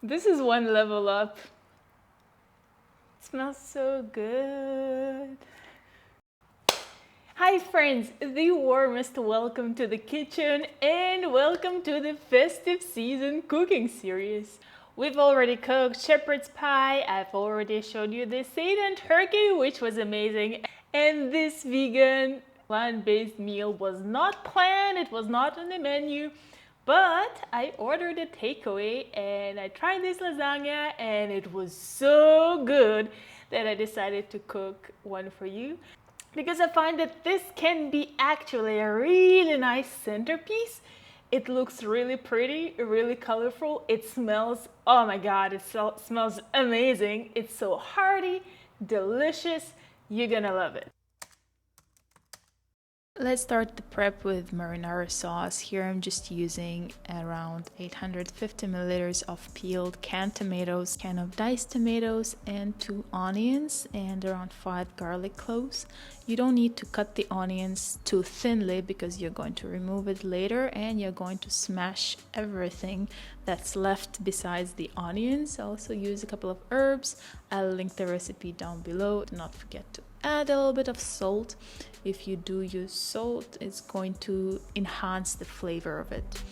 This is one level up. It smells so good. Hi friends, the warmest welcome to the kitchen and welcome to the festive season cooking series. We've already cooked shepherd's pie, I've already showed you the seitan turkey, which was amazing, and this vegan plant-based meal was not planned, it was not on the menu, but I ordered a takeaway and I tried this lasagna and it was so good that I decided to cook one for you, because I find that this can be actually a really nice centerpiece. It looks really pretty, really colorful. It smells, oh my god, it smells amazing. It's so hearty, delicious. You're gonna love it. Let's start the prep with marinara sauce. Here I'm just using around 850 milliliters of peeled canned tomatoes, can of diced tomatoes, and 2 onions, and around 5 garlic cloves. You don't need to cut the onions too thinly because you're going to remove it later and you're going to smash everything that's left besides the onions. Also use a couple of herbs. I'll link the recipe down below. Do not forget to add a little bit of salt. If you do use salt, it's going to enhance the flavor of it.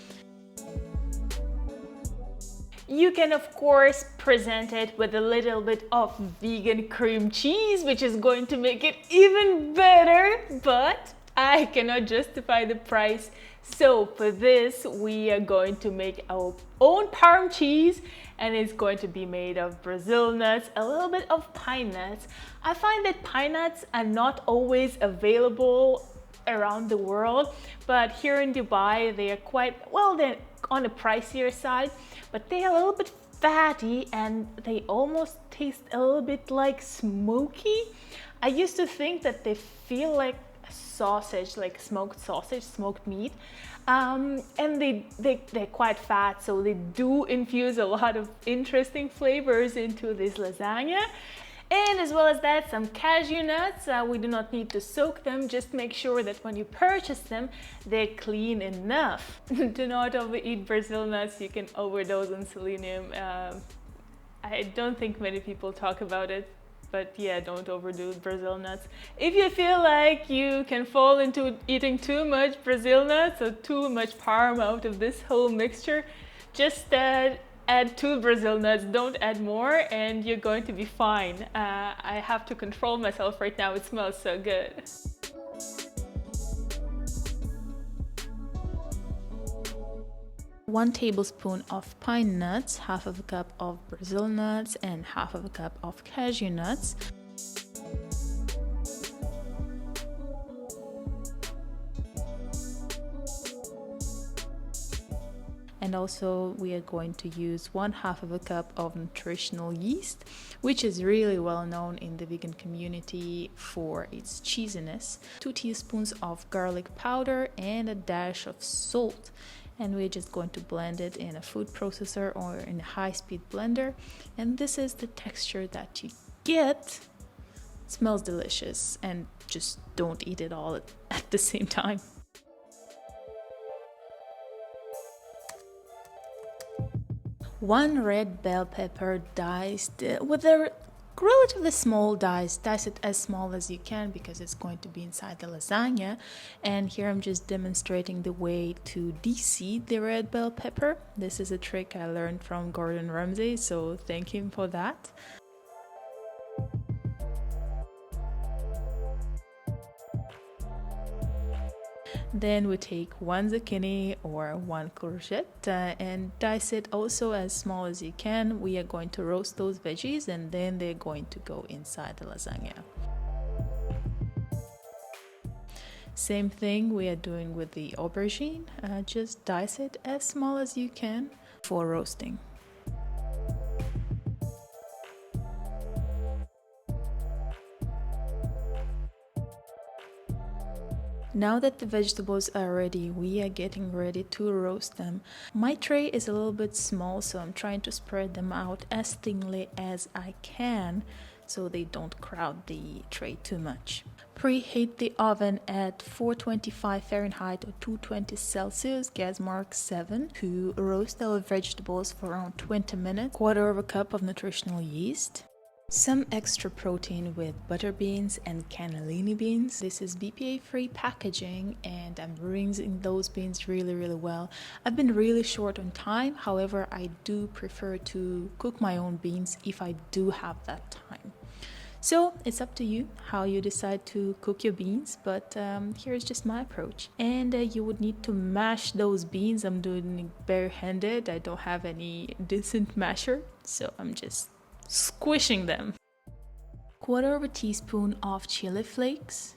You can of course present it with a little bit of vegan cream cheese, which is going to make it even better, but I cannot justify the price. So for this, we are going to make our own Parm cheese, and it's going to be made of Brazil nuts, a little bit of pine nuts. I find that pine nuts are not always available around the world, but here in Dubai they are quite, well, they're on the pricier side, but they are a little bit fatty and they almost taste a little bit like smoky. I used to think that they feel like sausage, like smoked sausage, smoked meat, and they're quite fat, so they do infuse a lot of interesting flavors into this lasagna. And as well as that, some cashew nuts. We do not need to soak them, just make sure that when you purchase them, they're clean enough. Do not overeat Brazil nuts, you can overdose on selenium. I don't think many people talk about it, but yeah, don't overdo Brazil nuts. If you feel like you can fall into eating too much Brazil nuts or too much parm out of this whole mixture, just add 2 Brazil nuts, don't add more, and you're going to be fine. I have to control myself right now, it smells so good. 1 tablespoon of pine nuts, half of a cup of Brazil nuts, and half of a cup of cashew nuts. And also we are going to use 1/2 of a cup of nutritional yeast, which is really well known in the vegan community for its cheesiness. 2 teaspoons of garlic powder and a dash of salt. And we're just going to blend it in a food processor or in a high-speed blender. And this is the texture that you get. It smells delicious, and just don't eat it all at the same time. 1 red bell pepper diced with a relatively small dice. Dice it as small as you can because it's going to be inside the lasagna. And here I'm just demonstrating the way to de-seed the red bell pepper. This is a trick I learned from Gordon Ramsay, so thank him for that. Then we take 1 zucchini or 1 courgette and dice it also as small as you can. We are going to roast those veggies and then they're going to go inside the lasagna. Same thing we are doing with the aubergine. Just dice it as small as you can for roasting. Now that the vegetables are ready, we are getting ready to roast them. My tray is a little bit small, so I'm trying to spread them out as thinly as I can so they don't crowd the tray too much. Preheat the oven at 425 Fahrenheit or 220 Celsius, gas mark 7, to roast our vegetables for around 20 minutes. Quarter of a cup of nutritional yeast. Some extra protein with butter beans and cannellini beans. This is BPA-free packaging and I'm rinsing those beans really well. I've been really short on time, however I do prefer to cook my own beans if I do have that time. So it's up to you how you decide to cook your beans, but here's just my approach. And you would need to mash those beans. I'm doing it barehanded. I don't have any decent masher, so I'm just squishing them. Quarter of a teaspoon of chili flakes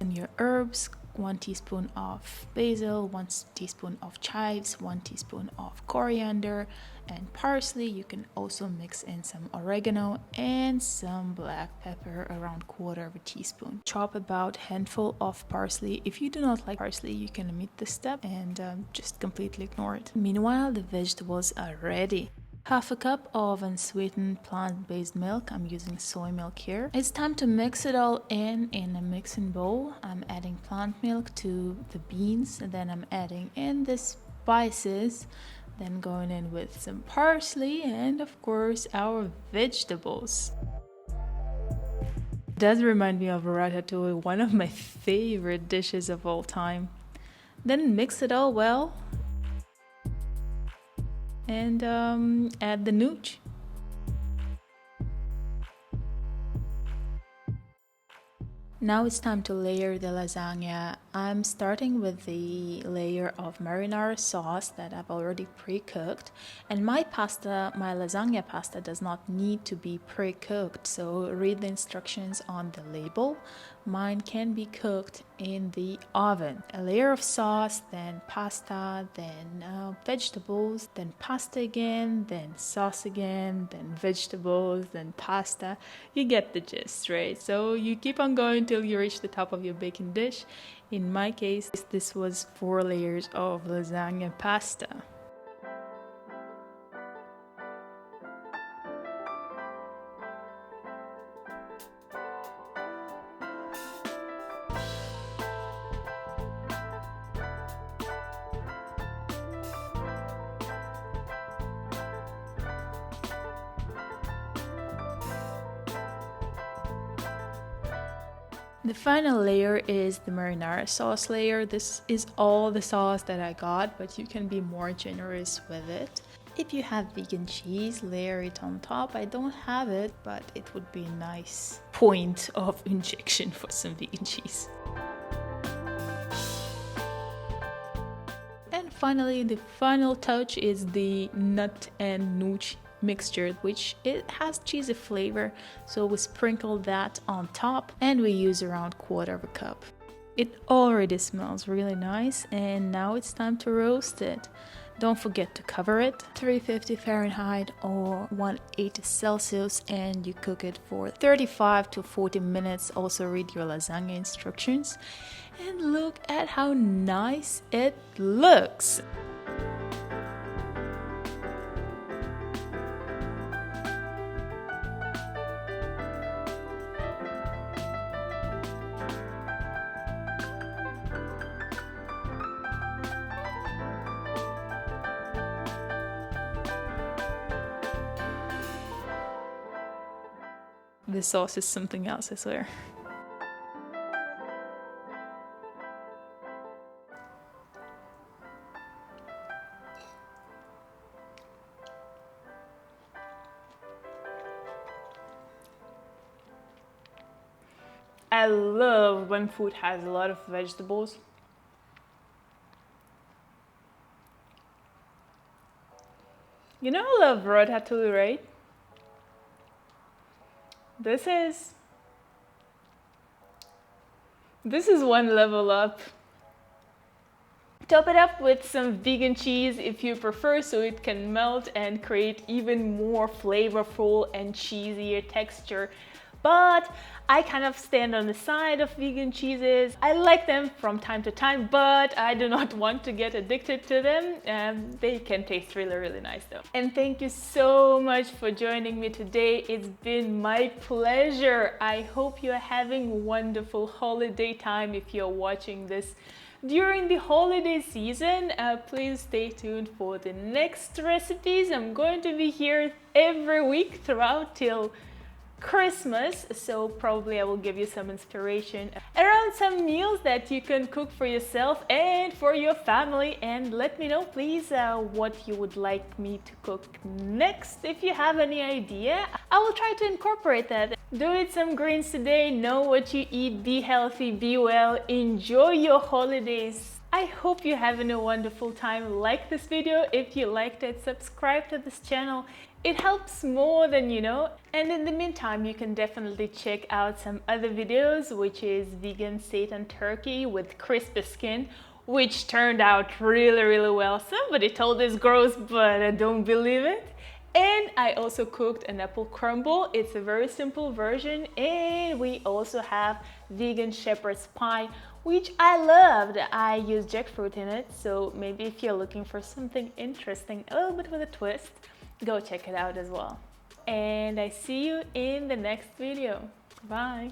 and your herbs, 1 teaspoon of basil, 1 teaspoon of chives, 1 teaspoon of coriander and parsley. You can also mix in some oregano and some black pepper, around quarter of a teaspoon. Chop about handful of parsley. If you do not like parsley, you can omit this step and just completely ignore it. Meanwhile, the vegetables are ready. Half a cup of unsweetened plant-based milk. I'm using soy milk here. It's time to mix it all in a mixing bowl. I'm adding plant milk to the beans, and then I'm adding in the spices, then going in with some parsley and of course our vegetables. It does remind me of ratatouille, one of my favorite dishes of all time. Then mix it all well and add the nooch. Now it's time to layer the lasagna. I'm starting with the layer of marinara sauce that I've already pre-cooked, and my lasagna pasta does not need to be pre-cooked, so read the instructions on the label. Mine can be cooked in the oven. A layer of sauce, then pasta, then vegetables, then pasta again, then sauce again, then vegetables, then pasta. You get the gist, right? So you keep on going till you reach the top of your baking dish. In my case, this was 4 layers of lasagna pasta. The final layer is the marinara sauce layer. This is all the sauce that I got, but you can be more generous with it. If you have vegan cheese, layer it on top. I don't have it, but it would be a nice point of injection for some vegan cheese. And finally, the final touch is the nut and nooch mixture, which it has cheesy flavor, so we sprinkle that on top and we use around quarter of a cup. It already smells really nice, and now it's time to roast it. Don't forget to cover it 350 Fahrenheit or 180 Celsius, and you cook it for 35 to 40 minutes. Also read your lasagna instructions and look at how nice it looks. The sauce is something else, I swear. I love when food has a lot of vegetables. You know I love ratatouille, right? This is one level up. Top it up with some vegan cheese if you prefer, so it can melt and create even more flavorful and cheesier texture. but I kind of stand on the side of vegan cheeses. I like them from time to time, but I do not want to get addicted to them. They can taste really, really nice though. And thank you so much for joining me today. It's been my pleasure. I hope you're having wonderful holiday time if you're watching this during the holiday season. Please stay tuned for the next recipes. I'm going to be here every week throughout till Christmas, so probably I will give you some inspiration around some meals that you can cook for yourself and for your family. And let me know please what you would like me to cook next. If you have any idea, I will try to incorporate that. Do eat some greens today, know what you eat, be healthy, be well, enjoy your holidays. I hope you're having a wonderful time. Like this video if you liked it, subscribe to this channel. It helps more than you know. And in the meantime, you can definitely check out some other videos, which is vegan seitan turkey with crispy skin, which turned out really, really well. Somebody told it's gross, but I don't believe it. And I also cooked an apple crumble. It's a very simple version. And we also have vegan shepherd's pie, which I loved. I used jackfruit in it, so maybe if you're looking for something interesting, a little bit with a twist, go check it out as well. And I see you in the next video. Bye.